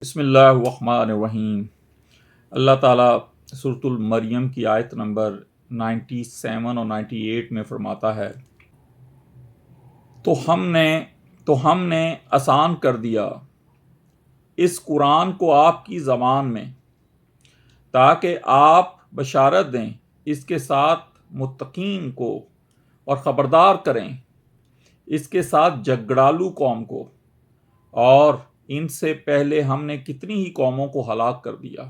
بسم اللہ الرحمن الرحیم۔ اللہ تعالیٰ سورۃ المریم کی آیت نمبر 97 اور 98 میں فرماتا ہے، تو ہم نے آسان کر دیا اس قرآن کو آپ کی زبان میں تاکہ آپ بشارت دیں اس کے ساتھ متقین کو اور خبردار کریں اس کے ساتھ جھگڑالو قوم کو، اور ان سے پہلے ہم نے کتنی ہی قوموں کو ہلاک کر دیا۔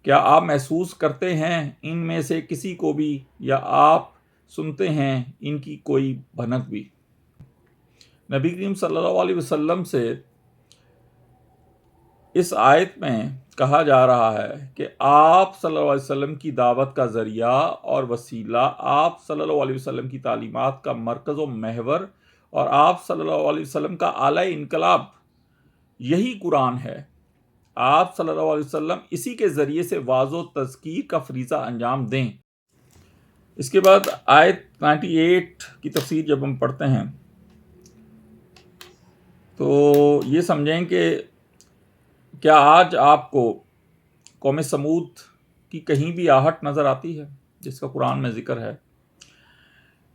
کیا آپ محسوس کرتے ہیں ان میں سے کسی کو بھی، یا آپ سنتے ہیں ان کی کوئی بھنک بھی؟ نبی کریم صلی اللہ علیہ وسلم سے اس آیت میں کہا جا رہا ہے کہ آپ صلی اللہ علیہ وسلم کی دعوت کا ذریعہ اور وسیلہ، آپ صلی اللہ علیہ وسلم کی تعلیمات کا مرکز و محور، اور آپ صلی اللہ علیہ وسلم کا اعلی انقلاب یہی قرآن ہے۔ آپ صلی اللہ علیہ وسلم اسی کے ذریعے سے واضح و تذکیر کا فریضہ انجام دیں۔ اس کے بعد آیت 98 کی تفسیر جب ہم پڑھتے ہیں تو یہ سمجھیں کہ کیا آج آپ کو قوم سمود کی کہیں بھی آہٹ نظر آتی ہے جس کا قرآن میں ذکر ہے،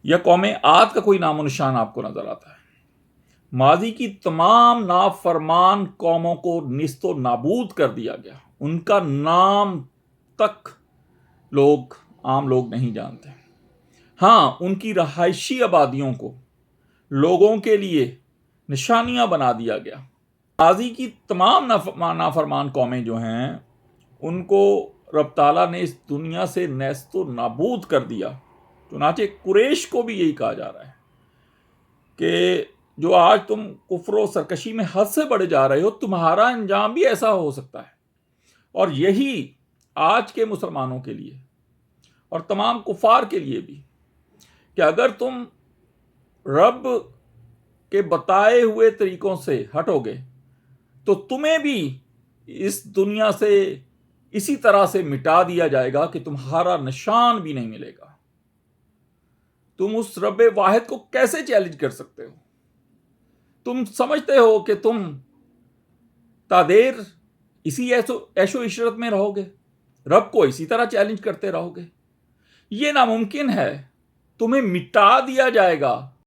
یا قوم عاد کا کوئی نام و نشان آپ کو نظر آتا ہے؟ ماضی کی تمام نافرمان قوموں کو نیست و نابود کر دیا گیا، ان کا نام تک عام لوگ نہیں جانتے۔ ہاں، ان کی رہائشی آبادیوں کو لوگوں کے لیے نشانیاں بنا دیا گیا۔ ماضی کی تمام نافرمان قومیں جو ہیں ان کو رب تعالیٰ نے اس دنیا سے نیست و نابود کر دیا۔ چنانچہ قریش کو بھی یہی کہا جا رہا ہے کہ جو آج تم کفر و سرکشی میں حد سے بڑھے جا رہے ہو، تمہارا انجام بھی ایسا ہو سکتا ہے۔ اور یہی آج کے مسلمانوں کے لیے اور تمام کفار کے لیے بھی، کہ اگر تم رب کے بتائے ہوئے طریقوں سے ہٹو گے تو تمہیں بھی اس دنیا سے اسی طرح سے مٹا دیا جائے گا کہ تمہارا نشان بھی نہیں ملے گا۔ تم اس رب واحد کو کیسے چیلنج کر سکتے ہو؟ تم سمجھتے ہو کہ تم تا دیر اسی عیش و عشرت میں رہو گے، رب کو اسی طرح چیلنج کرتے رہو گے؟ یہ ناممکن ہے، تمہیں مٹا دیا جائے گا۔